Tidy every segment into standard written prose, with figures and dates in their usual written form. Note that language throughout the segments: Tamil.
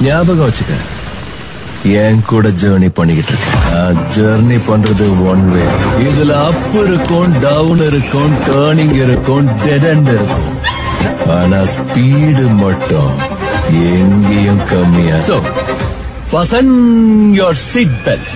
ஞாபகம் வச்சுக்க, என் கூட ஜேர்னி பண்ணிக்கிட்டு இருக்கேன். ஜேர்னி பண்றது ஒன் வே. இதுல அப் இருக்கும், டவுன் இருக்கும், டேர்னிங் இருக்கும், டெட் எண்ட் இருக்கும். ஆனா ஸ்பீடு மட்டும் எங்கேயும் கம்மியா. So, fasten your seat belts.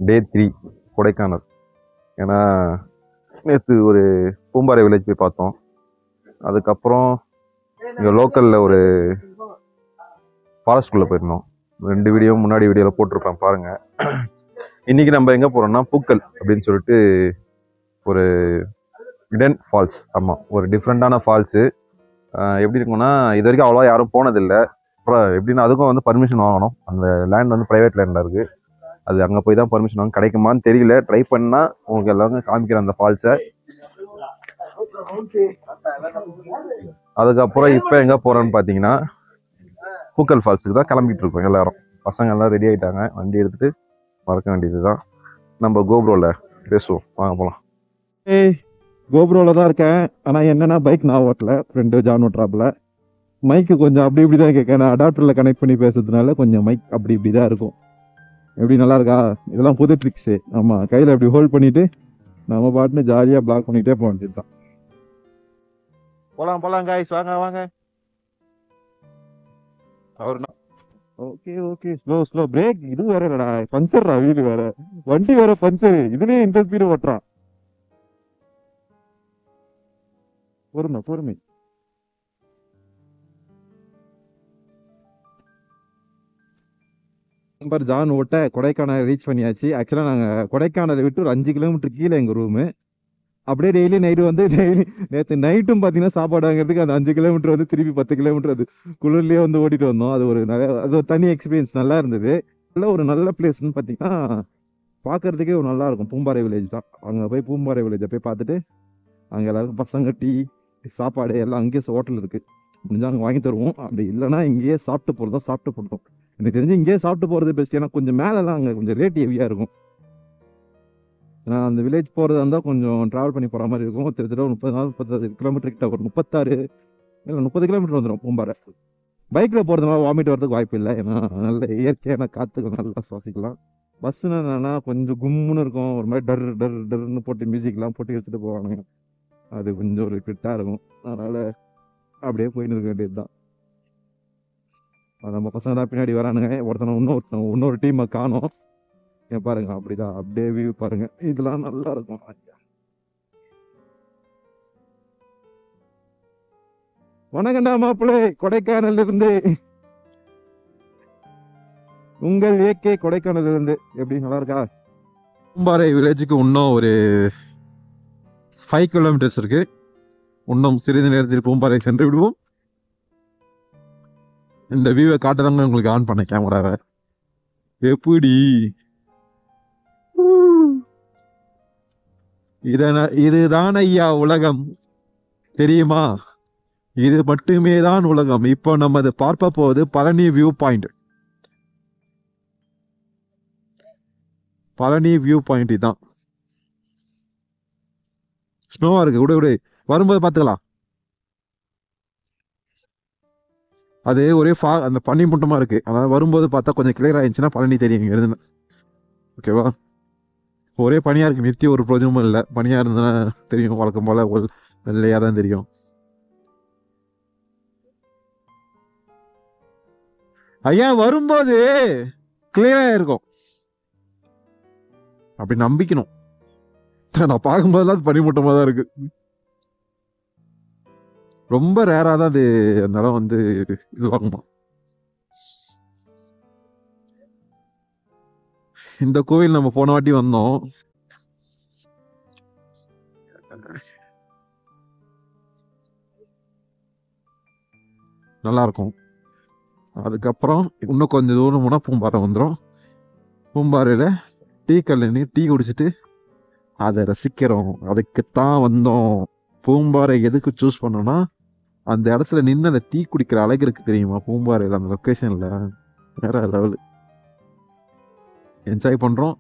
Day 3 Kodaikanal. ஏன்னா நேற்று ஒரு பூம்பாறை வில்லேஜ் போய் பார்த்தோம். அதுக்கப்புறம் இங்கே லோக்கலில் ஒரு ஃபாரஸ்ட்குள்ளே போயிருந்தோம். 2 வீடியோ முன்னாடி வீடியோவில் போட்டிருப்பேன் பாருங்கள். இன்றைக்கி நம்ம எங்கே போகிறோம்னா பூக்கல் அப்படின்னு சொல்லிட்டு ஒரு இடன் ஃபால்ஸ். ஆமாம், ஒரு டிஃப்ரெண்ட்டான ஃபால்ஸு. எப்படி இருக்குன்னா, இது வரைக்கும் அவ்வளோவா யாரும் போனதில்லை. அப்புறம் எப்படின்னா அதுக்கும் வந்து பர்மிஷன் வாங்கணும். அந்த லேண்ட் வந்து ப்ரைவேட் லேண்டில் இருக்குது. அது அங்கே போய் தான் பர்மிஷன் வாங்க, கிடைக்குமான்னு தெரியல. ட்ரை பண்ணால் உங்களுக்கு எல்லாரும் காமிக்கிறேன் அந்த ஃபால்ஸை. அதுக்கப்புறம் இப்போ எங்கே போகிறோன்னு பார்த்தீங்கன்னா பூக்கல் ஃபால்ஸுக்கு தான் கிளம்பிட்டு இருக்கோம். எல்லாரும் பசங்க எல்லாம் ரெடி ஆகிட்டாங்க. வண்டி எடுத்துகிட்டு மறக்க வேண்டியது தான். நம்ம கோப்ரோவில் பேசுவோம், வாங்க போகலாம். கோப்ரோவில் தான் இருக்கேன். ஆனால் என்னென்னா பைக் நான் ஓட்டல, ஃப்ரெண்டு ஜான் ஓட்டுறாப்புல. மைக்கு கொஞ்சம் அப்படி இப்படி தான் கேட்க, நான் அடாப்டரில் கனெக்ட் பண்ணி பேசுறதுனால கொஞ்சம் மைக் அப்படி இப்படி தான் இருக்கும். எப்படி நல்லா இருக்கா? இதெல்லாம் புது ட்ரிக்ஸு. ஆமாம், கையில் அப்படி ஹோல்ட் பண்ணிவிட்டு நம்ம பாட்டுன்னு ஜாலியாக பிளாக் பண்ணிகிட்டே போக வேண்டியது தான். போகலாம் காய்ஸ், வாங்க வாங்க. அவருண்ணா ஓகே ஸ்லோ பிரேக். இது வேற இல்லடா, பஞ்சர்ரா வீடு வேற, வண்டி வேற பஞ்சரு. இதுலேயே இந்த ஸ்பீடு ஓட்டுறான். பொறுமை. ஜான் ஓட்ட கொடைக்கானல் ரீச் பண்ணியாச்சு. ஆக்சுவலாக நாங்கள் கொடைக்கானலை விட்டு ஒரு 5 கிலோமீட்டர் கீழே எங்கள் ரூமு. அப்படியே டெய்லி நைட்டு வந்து நேற்று நைட்டும் பார்த்தீங்கன்னா சாப்பாடு வாங்கிறதுக்கு அந்த 5 கிலோமீட்டர் வந்து திருப்பி 10 கிலோமீட்டர் அது குளிர்லேயே வந்து ஓட்டிட்டு வந்தோம். அது ஒரு தனி எக்ஸ்பீரியன்ஸ், நல்லா இருந்தது. நல்ல பிளேஸ்ன்னு பார்த்தீங்கன்னா பார்க்கறதுக்கே ஒரு நல்லா இருக்கும். பூம்பாறை வில்லேஜ் தான். அங்கே போய் பூம்பாறை வில்லேஜை போய் பார்த்துட்டு அங்கே எல்லாருக்கும் பசங்க டீ சாப்பாடு எல்லாம் அங்கேயே ஹோட்டல் இருக்குது, முடிஞ்சால் அங்கே வாங்கி தருவோம். அப்படி இல்லைனா இங்கேயே சாப்பிட்டு போகிறோம். எனக்கு தெரிஞ்சு இங்கேயே சாப்பிட்டு போகிறது பெஸ்ட். ஏன்னா கொஞ்சம் மேலெலாம் அங்கே கொஞ்சம் ரேட் ஹெவியாக இருக்கும். ஏன்னா அந்த வில்லேஜ் போகிறதா இருந்தால் கொஞ்சம் ட்ராவல் பண்ணி போகிற மாதிரி இருக்கும். கிட்டத்தட்ட 30 கிலோமீட்டர் கிட்ட வரும். 30 கிலோமீட்டர் வந்துடும் பூம்பாறை. பைக்கில் போகிறதுனால வாமிட் வரதுக்கு வாய்ப்பு இல்லை. ஏன்னா நல்ல இயற்கையான காற்றுக்கு நல்லா சுவாசிக்கலாம். பஸ்ஸுன்னு என்னென்னா கொஞ்சம் கும்முன்னு இருக்கும். ஒரு மாதிரி டர்ன்னு போட்டு மியூசிக்லாம் போட்டு எடுத்துகிட்டு போவானுங்க. அது கொஞ்சம் ஒரு ஃபிட்டாக இருக்கும். அதனால் அப்படியே போயின்னு இருக்க வேண்டியது தான். நம்ம பசங்க தான் பின்னாடி வரானுங்க. இன்னொரு டீமை காணோம். ஏன் பாருங்க, அப்படிதான் அப்படியே வியூ பாருங்க. இதெல்லாம் நல்லா இருக்கும். வணக்கண்டா மாப்பிள்ளை, கொடைக்கானல்ல இருந்து உங்கள் ஏகே கொடைக்கானல்ல இருந்து. எப்படி நல்லா இருக்கா? பூம்பாறை வில்லேஜுக்கு இன்னும் ஒரு 5 கிலோமீட்டர்ஸ் இருக்கு. இன்னும் சிறிது நேரத்தில் பூம்பாறை சென்று விடுவோம். இந்த வியூவை காட்டுறாங்க உங்களுக்கு ஆன் பண்ண கேமராவை. எப்படி இதுதான் ஐயா உலகம், தெரியுமா? இது மட்டுமே தான் உலகம். இப்போ நம்ம அது பார்ப்ப போவது பழனி வியூ பாயிண்ட். இதுதான். ஸ்னோவா இருக்கு. விடு வரும்போது பார்த்துக்கலாம். அது ஒரே அந்த பனி மூட்டமாக இருக்குது. அதனால் வரும்போது பார்த்தா கொஞ்சம் கிளியர் ஆகிடுச்சுன்னா பழனி தெரியும் இங்கே இருந்து. ஓகேவா? ஒரே பனியாக இருக்குது, நிறுத்தி ஒரு பிரோஜனமும் இல்லை. பனியாக இருந்ததுன்னா தெரியும், வழக்கம் போல் வெள்ளையாக தான் தெரியும். ஐயா வரும்போது கிளியராக இருக்கும் அப்படி நம்பிக்கணும். நான் பார்க்கும்போதெல்லாம் பனிமூட்டமாக தான் இருக்குது. ரொம்ப ரேராக தான் அது அந்த இடம் வந்து இதுவாகுமா. இந்த கோவில் நம்ம போன வாட்டி வந்தோம். நல்லா இருக்கும். அதுக்கப்புறம் இன்னும் கொஞ்சம் தூரம் போனால் பூம்பாறை வந்துடும். பூம்பாறையில் டீ குடிச்சிட்டு அதை ரசிக்கிறோம். அதுக்குத்தான் வந்தோம். பூம்பாறை எதுக்கு சூஸ் பண்ணோன்னா, அந்த இடத்துல நின்று அந்த டீ குடிக்கிற அழகு இருக்கு தெரியுமா பூம்பாறையில், அந்த லொக்கேஷனில் வேற லெவலு. என்ஜாய் பண்ணுறோம்.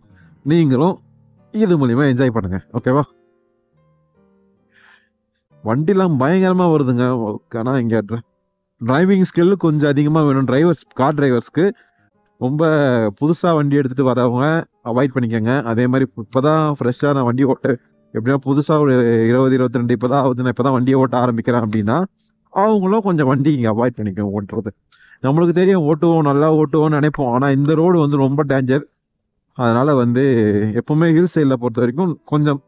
நீங்களும் இது மூலிமா என்ஜாய் பண்ணுங்க. ஓகேவா? வண்டிலாம் பயங்கரமாக வருதுங்க. ஆனால் இங்கே டிரைவிங் ஸ்கில் கொஞ்சம் அதிகமாக வேணும் கார் டிரைவர்ஸ்க்கு. ரொம்ப புதுசாக வண்டி எடுத்துகிட்டு வரவங்க அவாய்ட் பண்ணிக்கோங்க. அதே மாதிரி இப்போ தான் ஃப்ரெஷ்ஷாக நான் வண்டி ஓட்ட எப்படின்னா புதுசாக ஒரு 20-22 இப்போ தான் ஆகுது, நான் இப்போ தான் வண்டியை ஓட்ட ஆரம்பிக்கிறேன் அப்படின்னா அவங்களும் கொஞ்சம் வண்டி இங்கே அவாய்ட் பண்ணிக்கோங்க ஓட்டுறது. நம்மளுக்கு தெரியும் ஓட்டுவோம், நல்லா ஓட்டுவோம்னு நினைப்போம். ஆனால் இந்த ரோடு வந்து ரொம்ப டேஞ்சர். அதனால் வந்து எப்போவுமே ஹில் சைடில் பொறுத்த வரைக்கும் கொஞ்சம்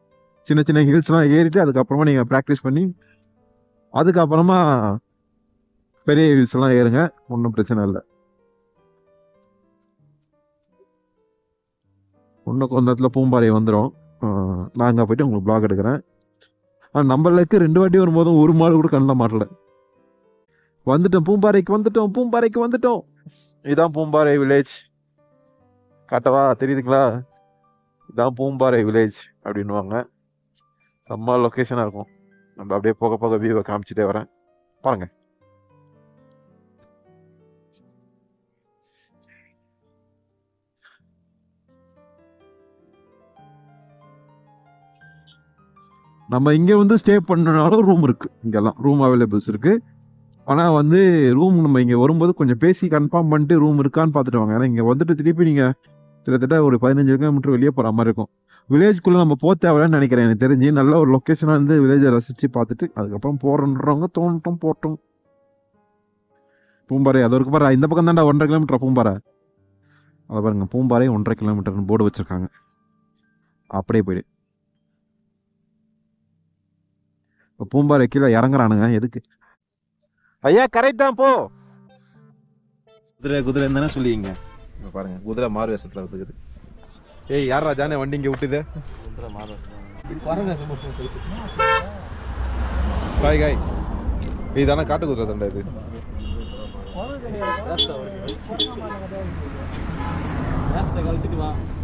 சின்ன சின்ன ஹில்ஸ்லாம் ஏறிட்டு அதுக்கப்புறமா நீங்கள் ப்ராக்டிஸ் பண்ணி அதுக்கப்புறமா பெரிய ஹில்ஸ்லாம் ஏறுங்க. ஒன்றும் பிரச்சனை இல்லை. இன்னும் கொஞ்ச நேரத்தில் பூம்பாறை வந்துடும். நான் அங்கே போயிட்டு உங்களுக்கு ப்ளாக் எடுக்கிறேன். ஆனால் நம்மளுக்கு 2 வாட்டி வரும்போதும் ஒரு மாடு கூட கண்ணில் மாட்டல. வந்துட்டோம், பூம்பாறைக்கு வந்துட்டோம். இதுதான் பூம்பாறை வில்லேஜ். காட்டவா, தெரியுதுங்களா? இதுதான் பூம்பாறை வில்லேஜ் அப்படின்வாங்க. செம்ம லொக்கேஷனாக இருக்கும். நம்ம அப்படியே போக போக வியூவை காமிச்சிட்டே வரேன், பாருங்க. நம்ம இங்கே வந்து ஸ்டே பண்ணனாலும் ரூம் இருக்குது. இங்கெல்லாம் ரூம் அவைலபிள்ஸ் இருக்குது. ஆனால் வந்து ரூம் நம்ம இங்கே வரும்போது கொஞ்சம் பேசி கன்ஃபார்ம் பண்ணிட்டு ரூம் இருக்கான்னு பார்த்துட்டு வாங்க. ஏன்னா இங்கே வந்துட்டு திருப்பி நீங்கள் கிட்டத்தட்ட ஒரு 15 கிலோமீட்டர் வெளியே போகிற மாதிரி இருக்கும். வில்லேஜ்குள்ளே நம்ம போக தேவைன்னு நினைக்கிறேன். எனக்கு தெரிஞ்சு நல்ல ஒரு லொக்கேஷனாக இருந்து வில்லேஜை ரசித்து பார்த்துட்டு அதுக்கப்புறம் போகிறன்றவங்க தோணட்டும் போட்டோம். பூம்பாறை அது ஒரு பாரு, இந்த பக்கம் தான்டா 1.5 கிலோமீட்டர் பூம்பாறை. அதை பாருங்க, பூம்பாறை 1.5 கிலோமீட்டர்னு போர்டு வச்சுருக்காங்க. அப்படியே போயிடு. இப்போ பூம்பாறை கீழே இறங்குறானுங்க. எதுக்கு ஐயா? கரெக்ட் தான், போ. குதிரை தானே சொல்லிங்க. பாருங்க, குதிரை மாறு வேஷத்தில் வந்துக்குது. ஏய், யாரா ஜானே வண்டி இங்கே விட்டுது? காய் காய் இதுதானே காட்டு குதிரை தாண்டா இது.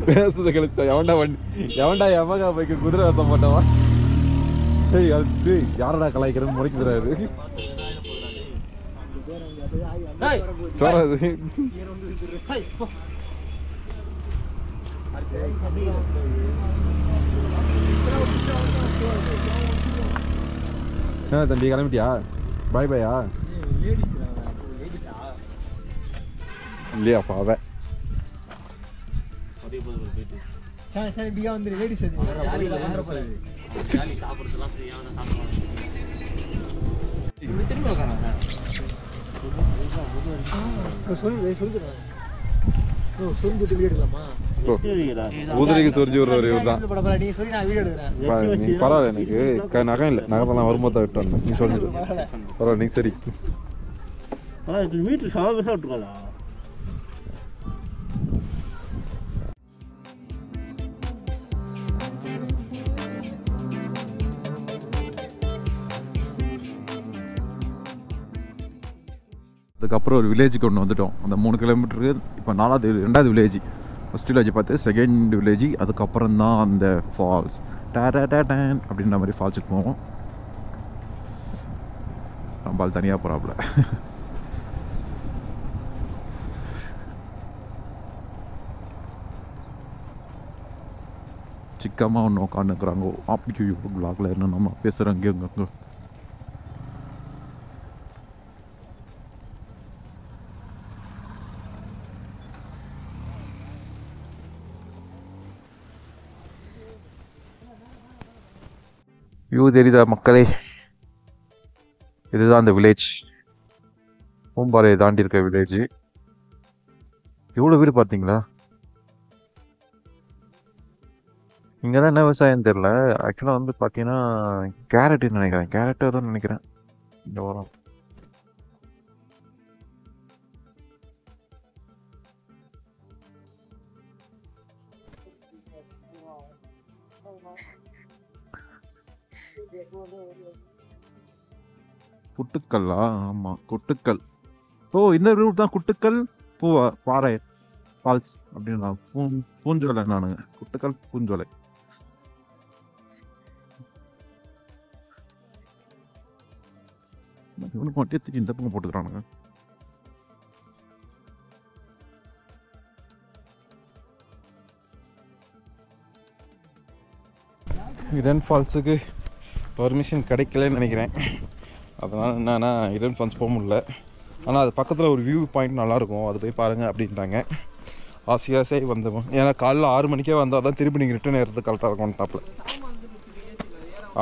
வேஷத்தை கழிச்சிட்டா எவன்டா எவகா பைக்கு குதிரை வேஷம் போட்டவா? ஏய், அது யாரடா கலாய்க்கிறேன்னு முறைக்குறாரு. தம்பி கிளம்பிட்டியா? பாய் பாயா? இல்லையாப்பா அவ குதிரைக்கு சொரிஞ்சு விடுறவர் இவர் தான். பரவாயில்ல, எனக்கு நகம் இல்லை. நகத்தெல்லாம் வரும்போது தான் விட்டு வந்தேன். நீ சொல்லிடு, பரவாயில்ல. நீ சரி வீட்டில் சாப்பிட்டுக்கலாம். அதுக்கப்புறம் ஒரு வில்லேஜுக்கு ஒன்று வந்துட்டோம். அந்த 3 கிலோமீட்டருக்கு இப்போ 2வது வில்லேஜ். ஃபஸ்ட் வில்லேஜ் பார்த்து 2nd வில்லேஜ். அதுக்கப்புறம் தான் அந்த ஃபால்ஸ் டேன் அப்படின்ற மாதிரி ஃபால்ஸுக்கு போவோம். நம்மளால் தனியாக போகிறாப்புல. சிக்கமாக ஒன்று உட்காந்துக்கிறாங்க. அப்படி பிளாக்ல என்ன நம்ம பேசுகிறோங்க அங்கே. வியூ தெரியுதா மக்களே? இதுதான் அந்த வில்லேஜ். பூம்பாறையை தாண்டி இருக்க வில்லேஜ். எவ்வளோ வீடு பார்த்தீங்களா? இங்கே தான் என்ன விவசாயம் தெரில. ஆக்சுவலாக வந்து பார்த்தீங்கன்னா கேரட்டுன்னு நினைக்கிறேன். கேரட்டு தான் நினைக்கிறேன். இங்கே வரோம். குட்டுக்கல்லா? ஆமாம், குட்டுக்கல். ஓ, இந்த ரூட் தான் குட்டுக்கல் பாறை ஃபால்ஸ் அப்படின்னு. பூஞ்சோலை நானுங்க. குட்டுக்கல் பூஞ்சோலை. இவனுக்கு மட்டும் இந்த பக்கம் போட்டுக்கிறானுங்க. ஹிடன் ஃபால்ஸுக்கு பர்மிஷன் கிடைக்கலன்னு நினைக்கிறேன். அதனால் என்னன்னா ஹிடன் ஃபால்ஸ் போக முடியல. ஆனால் அது பக்கத்தில் ஒரு வியூ பாயிண்ட் நல்லாயிருக்கும், அது போய் பாருங்கள் அப்படின்ட்டாங்க. ஆசையாசை வந்தோம். ஏன்னா காலைல 6 மணிக்கே வந்தால் தான் திருப்பி நீங்கள் ரிட்டர்ன் ஏறது கரெக்டாக இருக்கும். டாப்பில்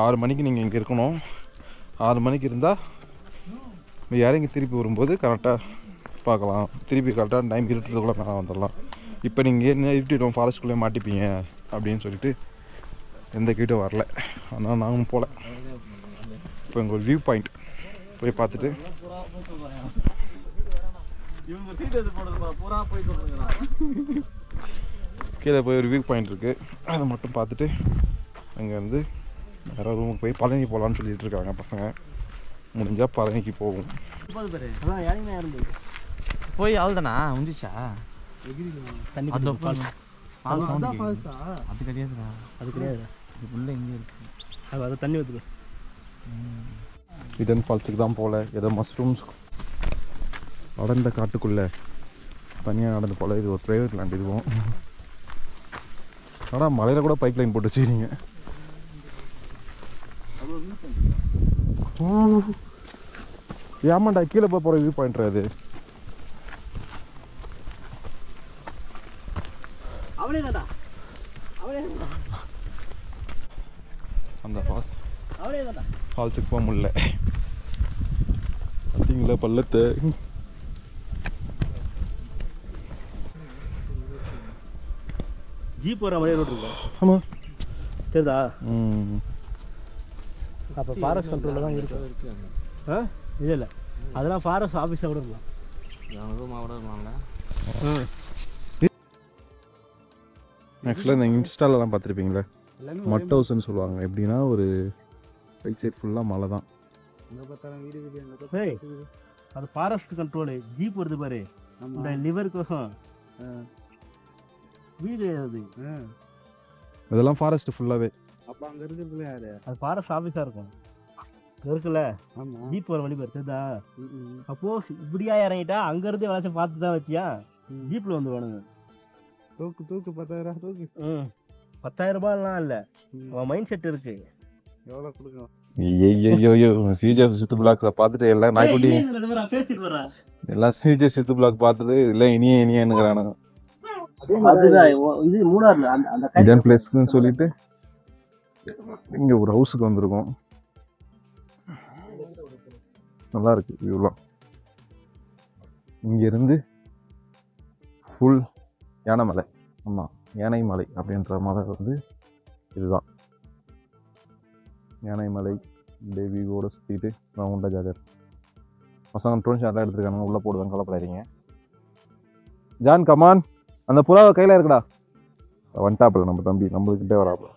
6 மணிக்கு நீங்கள் இங்கே இருக்கணும். 6 மணிக்கு இருந்தால் இறங்கி திருப்பி வரும்போது கரெக்டாக பார்க்கலாம். திருப்பி கரெக்டாக டைம் இருட்டுறதுக்குள்ளே நான் வந்துடலாம். இப்போ நீங்கள் என்ன இருட்டிடும் ஃபாரஸ்ட்குள்ளே மாட்டிப்பீங்க அப்படின்னு சொல்லிட்டு எந்த கிட்டும் வரல. அதனால் நாங்களும் போகல. இப்போ எங்கள் ஒரு வியூ பாயிண்ட் போய் பார்த்துட்டு கீழே போய் ஒரு வியூ பாயிண்ட் இருக்குது, அதை மட்டும் பார்த்துட்டு அங்கேருந்து வேறு ரூமுக்கு போய் பழனி போகலான்னு சொல்லிட்டு இருக்காங்க பசங்க. முடிஞ்சால் பழனிக்கு போகும். போய் அவ்வளோதானா முடிஞ்சிச்சா? அது கிடையாதுடா, அது கிடையாது. இது உள்ள எங்கே இருக்குது? அது தண்ணி ஊற்றுது. ஹிடன் ஃபால்ஸுக்கு தான் போகல. ஏதோ மஷ்ரூம்ஸ் அடர்ந்த காட்டுக்குள்ளே தனியாக நடந்து போகல. இது ஒரு ப்ரைவேட் லேண்ட் இதுவும். ஆனால் மலையில் கூட பைப் லைன் போட்டு வச்சுக்கிறீங்க. ஏமாண்டா கீழே போய் போகிற வியூ பாயிண்ட் அது. அந்த ஃபால்ஸுக்கு போக முடியல. பார்த்தீங்களா பள்ளத்தை? ஜீப் வர மாதிரி ரோடு இருக்கு. ஆமாம் சரிதா? அப்போ ஃபாரஸ்ட் கண்ட்ரோலில் தான் இருக்கு. இல்லை இல்லை, அதெல்லாம் ஃபாரஸ்ட் ஆஃபீஸாக கூட இருக்கலாம். ஆக்சுவலாக இந்த இன்ஸ்டாலெலாம் பார்த்துருப்பீங்களே, மட் ஹவுஸ்ன்னு சொல்லுவாங்க. எப்படின்னா ஒரு ரைட் சைட் ஃபுல்லாக மலை தான். அது ஃபாரஸ்ட் கண்ட்ரோலு. ஜீப் வருது பாரு, இந்த லிவருக்கோசம் வீடு அது. இதெல்லாம் ஃபாரஸ்ட் ஃபுல்லாகவே. அப்போ அங்கே இருக்கிறதுல யாரு? அது ஃபாரஸ்ட் ஆஃபீஸாக இருக்கும். இருக்குல்ல, ஜீப் வர வழி பாரு. சரிதா? சப்போஸ் இப்படியா இறங்கிட்டா அங்கேருந்து வளர்ச்சி பார்த்து தான் வச்சியா ஜீப்பில் வந்து வேணுங்க. தூக்கு 10,000 தூக்கு. 10,000 ரூபாய்லாம் இல்லை, அவன் மைண்ட் செட் இருக்கு. எவ்வளோ கொடுக்கலாம்? ஐயோ சிஜிஎஃப் சித்து பிளாக்ஸை பார்த்துட்டு எல்லாம் நாய்க்குட்டி எல்லாம் சிஜிஎஃப் சித்து பிளாக் பார்த்துட்டு இல்லை இனியனுங்கிறானுங்க. இது மூணாறுல அந்த இந்தியன் பிளேஸ்க்குன்னு சொல்லிட்டு இங்கே ஒரு ஹவுஸுக்கு வந்திருக்கோம். நல்லா இருக்கு வியூலாம். இங்கேருந்து ஃபுல் யானைமலை. ஆமாம், யானை மலை அப்படின்ற மலை வந்து இதுதான் யானை மலை. இந்த வியூவோட சுற்றிட்டு ரவுண்டாக ஜாலியாக பசங்க ட்ரோன் ஷாட்லாம் எடுத்துருக்காங்க. உள்ளே போடுவாங்க, கவலைப்படாதீங்க. ஜான் கமான், அந்த புறாவை கையில் இருக்குடா. வந்துட்டாப்புல நம்ம தம்பி, நம்மளுக்கிட்டே வராப்புல.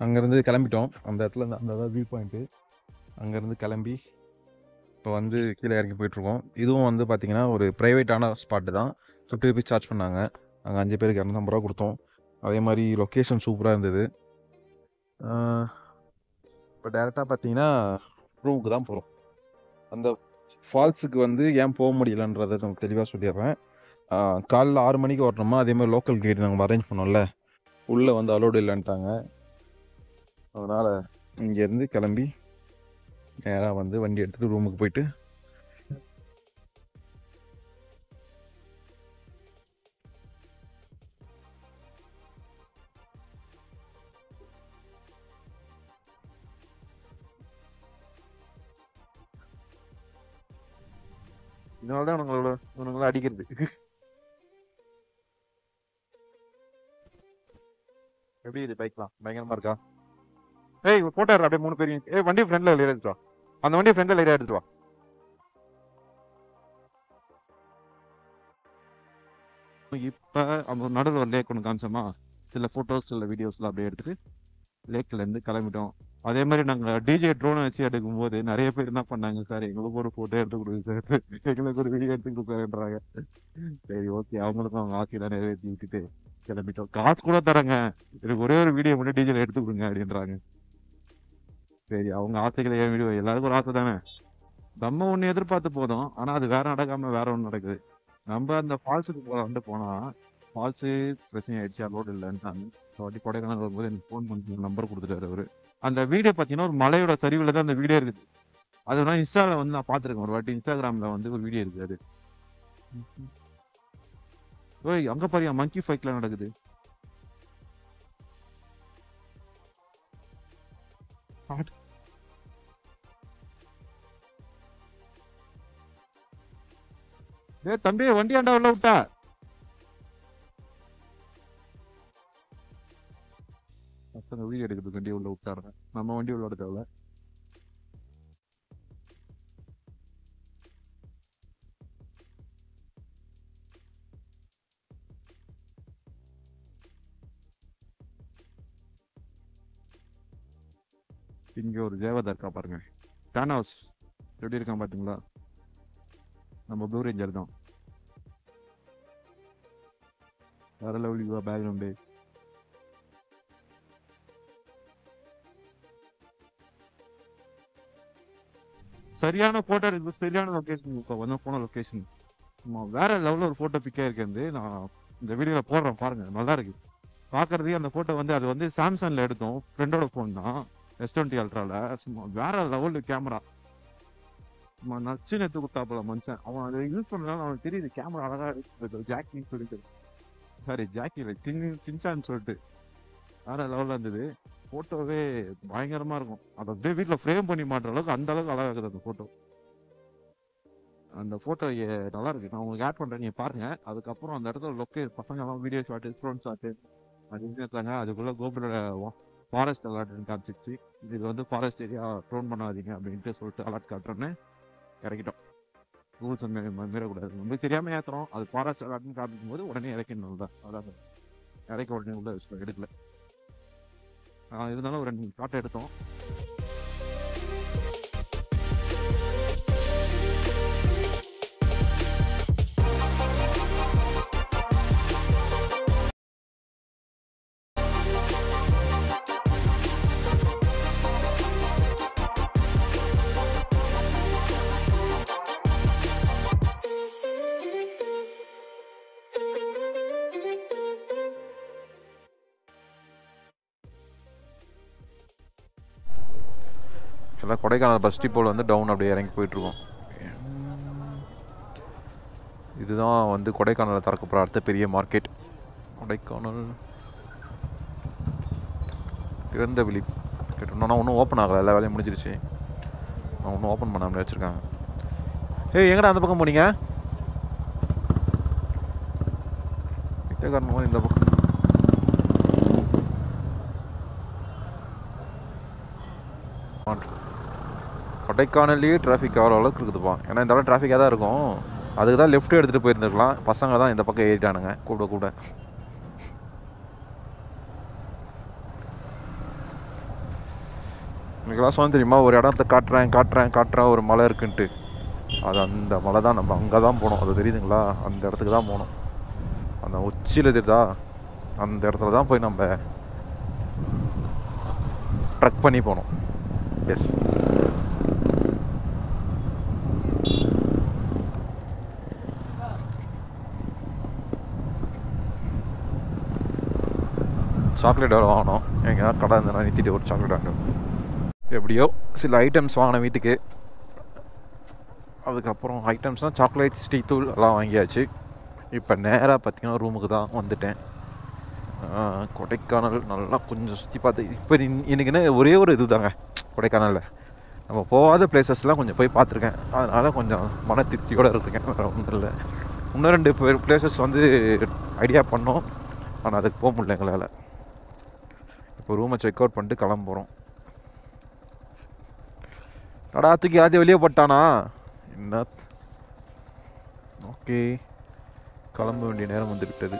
அங்கேருந்து கிளம்பிட்டோம். அந்த இடத்துல இருந்து அந்த வியூ பாயிண்ட்டு அங்கேருந்து கிளம்பி இப்போ வந்து கீழே இறங்கி போயிட்டுருக்கோம். இதுவும் வந்து பார்த்திங்கன்னா ஒரு ப்ரைவேட்டான ஸ்பாட்டு தான். 50 rupees சார்ஜ் பண்ணாங்க. அங்கே 5 பேருக்கு 250 ரூபா கொடுத்தோம். அதே மாதிரி லொக்கேஷன் சூப்பராக இருந்தது. இப்போ டேரெக்டாக பார்த்தீங்கன்னா ரூமுக்கு தான் போகிறோம். அந்த ஃபால்ஸுக்கு வந்து ஏன் போக முடியலன்றதை நான் தெளிவாக சொல்லிடுறேன். காலைல 6 மணிக்கு வரணுமா, அதேமாதிரி லோக்கல் கைடு நாங்கள் அரேஞ்ச் பண்ணோம்ல, உள்ளே வந்து அலோடு இல்லைன்ட்டாங்க. அதனால் இங்கேருந்து கிளம்பி நேராக வந்து வண்டி எடுத்துகிட்டு ரூமுக்கு போயிட்டு இதனால தான் இவனுங்கள அடிக்கிறது. எப்படி இது பைக்லாம் பயங்கரமாக இருக்கா? ஏய் போட்டோ அப்படியே 3 பேரையும். வண்டி ஃப்ரெண்டில் லேர் எடுத்துட்டு வா. அந்த வண்டி ஃப்ரெண்டில் லேர் எடுத்துட்டு வா. இப்போ அந்த நடுவில் ஒரு லேக் ஒன்று காமிச்சோமா, சில ஃபோட்டோஸ் சில வீடியோஸ்லாம் அப்படியே எடுத்துட்டு லேக்லேருந்து கிளம்பிட்டோம். அதே மாதிரி நாங்கள் டிஜே ட்ரோனை வச்சு எடுக்கும்போது நிறைய பேர் என்ன பண்ணாங்க, சார் எங்களுக்கு ஒரு ஃபோட்டோ எடுத்து கொடுங்க சார், எங்களுக்கு ஒரு வீடியோ எடுத்து கொடுக்குறேன்றாங்க. சரி ஓகே, அவங்களுக்கும் அவங்க ஆசையெல்லாம் நிறைவேற்றி விட்டுட்டு கிளம்பிட்டோம். காசு கூட தராங்க, எனக்கு ஒரே ஒரு வீடியோ மட்டும் டிஜேல எடுத்து கொடுங்க அப்படின்றாங்க. சரி அவங்க ஆசைகளை ஏன் வீடியோ, எல்லாருக்கும் ஒரு ஆசை தானே. நம்ம ஒன்று எதிர்பார்த்து போதும், ஆனால் அது வேற நடக்காமல் வேற ஒன்று நடக்குது. நம்ம அந்த ஃபால்ஸுக்கு போனால் ஃபால்ஸு பிரச்சனை ஆயிடுச்சு, அலோடு இல்லைன்ட்டாங்க. ஸோ வாட்டி கொடைக்கானல் வரும்போது எனக்கு ஃபோன் பண்ணி நம்பர் கொடுத்துட்டாரு அவர். அந்த வீடியோ பார்த்தீங்கன்னா ஒரு மலையோட சரிவில் தான் அந்த வீடியோ இருக்குது. அது நான் இன்ஸ்டாவில் வந்து நான் பார்த்துருக்கேன் ஒரு வாட்டி. இன்ஸ்டாகிராமில் வந்து ஒரு வீடியோ இருக்குது. அது ஓய் அங்கே பாரியா மங்கி ஃபைட்லாம் நடக்குது. தம்பி வண்டி ஆண்டா உள்ள விட்டா. வீடியோ எடுக்கிறது வண்டி உள்ள விட்டாருங்க. நம்ம வண்டி உள்ள தேவை. இங்க ஒரு தேவதா இருக்கா பாருங்க, டானோஸ் எப்படி இருக்கான் பாத்தீங்களா? நம்ம ப்ளூ ரேஞ்சர் தான். வேற லெவல் பேக்ரவுண்டு. சரியான போட்டோ இருக்கு, சரியான லொக்கேஷன். இப்போ வந்து போன லொக்கேஷன் வேற லெவலில் ஒரு ஃபோட்டோ பிக்காக இருக்கிறது. நான் இந்த வீடியோவில் போடுறேன் பாருங்க, நல்லா இருக்கு பார்க்கறதுக்கு. அந்த ஃபோட்டோ வந்து அது வந்து சாம்சங்கில் எடுத்தோம், ஃப்ரெண்டோட ஃபோன் தான், S20 அல்ட்ராவில். சும்மா வேற லெவலு கேமரா, நச்சு நேற்று குத்தாப்புல மனுஷன். அவன் அதை யூஸ் பண்ணலாம், அவனுக்கு தெரியுது கேமரா அழகாக இருக்கு. ஜாக்கின்னு சொல்லிட்டு, சாரி ஜாக்கி இல்லை, சின்சான்னு சொல்லிட்டு வேற லெவலில் இருந்தது. ஃபோட்டோவே பயங்கரமாக இருக்கும். அதை அப்படியே வீட்டில் ஃப்ரேம் பண்ணி மாட்டுற அளவுக்கு அந்த அளவுக்கு அழகாக இருக்குது அந்த ஃபோட்டோ. அந்த ஃபோட்டோ நல்லா இருக்கு, நான் உங்களுக்கு ஆட் பண்ணுறேன், நீங்கள் பாருங்க. அதுக்கப்புறம் அந்த இடத்துல பசங்கெல்லாம் வீடியோ ஷாட்டு, ஸ்டோன் ஷாட்டு அது இருக்காங்க. அதுக்குள்ளே கோபுர ஃபாரஸ்ட் அலர்ட்னு காமிச்சிச்சு. இது வந்து ஃபாரஸ்ட் ஏரியா, ட்ரோன் பண்ணாதீங்க அப்படின்ட்டு சொல்லிட்டு அலர்ட் காட்டுறேன்னு இறக்கிட்டோம். ரூல்ஸ் மீறக்கூடாது, நம்ம தெரியாமல் ஏற்றுறோம். அது ஃபாரஸ்ட் அலர்ட்னு காமிக்கும் போது உடனே இறக்கணும் தான். அதான் இறக்க உடனே உள்ள எடுக்கல. இருந்தாலும் ஒரு 2 ஷாட் எடுத்தோம். எல்லாம் கொடைக்கானல் பஸ் டிப்போவில் வந்து டவுன் அப்படியே இறங்கி போயிட்டுருக்கோம். இதுதான் வந்து கொடைக்கானலில் திறக்கப்படுற அடுத்த பெரிய மார்க்கெட். கொடைக்கானல் திறந்தவெளி கேட்டோம்னா ஒன்றும் ஓப்பன் ஆகலை, எல்லா வேலையும் முடிஞ்சிருச்சு. நான் ஒன்றும் ஓப்பன் பண்ணாமல் வச்சுருக்காங்க. எங்கடா அந்த பக்கம் போனீங்க? காரணமாக இந்த பக்கம் கொடைக்கானல்லையே டிராஃபிக் ஆகிற அளவுக்கு இருக்குதுப்பா. ஏன்னா இந்த அளவு டிராஃபிக்காக தான் இருக்கும். அதுக்கு தான் லெஃப்ட் எடுத்துகிட்டு போயிருந்துருக்கலாம். பசங்க தான் இந்த பக்கம் ஏறிட்டானுங்க கூட கூட. எனக்குலாம் சொன்ன தெரியுமா, ஒரு இடத்த காட்டுறேன் ஒரு மலை இருக்குன்ட்டு. அது அந்த மலை தான். நம்ம அங்கே தான் போனோம். அது தெரியுதுங்களா? அந்த இடத்துக்கு தான் போனோம். அந்த உச்சியில் தெரியுதா, அந்த இடத்துல தான் போய் நம்ம ட்ரக் பண்ணி போனோம். எஸ், சாக்லேட் வேறு வாங்கினோம். எங்கேயாவது கடை இருந்தால் நிறுத்திட்டு ஒரு சாக்லேட் வாங்கினோம். எப்படியோ சில ஐட்டம்ஸ் வாங்கின வீட்டுக்கு. அதுக்கப்புறம் ஐட்டம்ஸ்னால் சாக்லேட்ஸ், டீ தூள் எல்லாம் வாங்கியாச்சு. இப்போ நேராக பார்த்திங்கன்னா ரூமுக்கு தான் வந்துட்டேன். கொடைக்கானல் நல்லா கொஞ்சம் சுற்றி பார்த்து, இப்போ எனக்குன்னு ஒரே ஒரு இது தாங்க கொடைக்கானலில். நம்ம போகாத பிளேசஸ்லாம் கொஞ்சம் போய் பார்த்துருக்கேன். அதனால் கொஞ்சம் மன திருப்தியோடு இருக்கேன். வேறு ஒன்றும் இல்லை. இன்னும் 2 பிளேசஸ் வந்து ஐடியா பண்ணோம், ஆனால் அதுக்கு போக முடியல எங்களால். இப்போ ரூமை செக் அவுட் பண்ணிட்டு கிளம்புறோம். நடாத்துக்கு யாரையும் வெளியே போட்டானா என்ன? ஓகே, கிளம்ப வேண்டிய நேரம் வந்து விட்டது.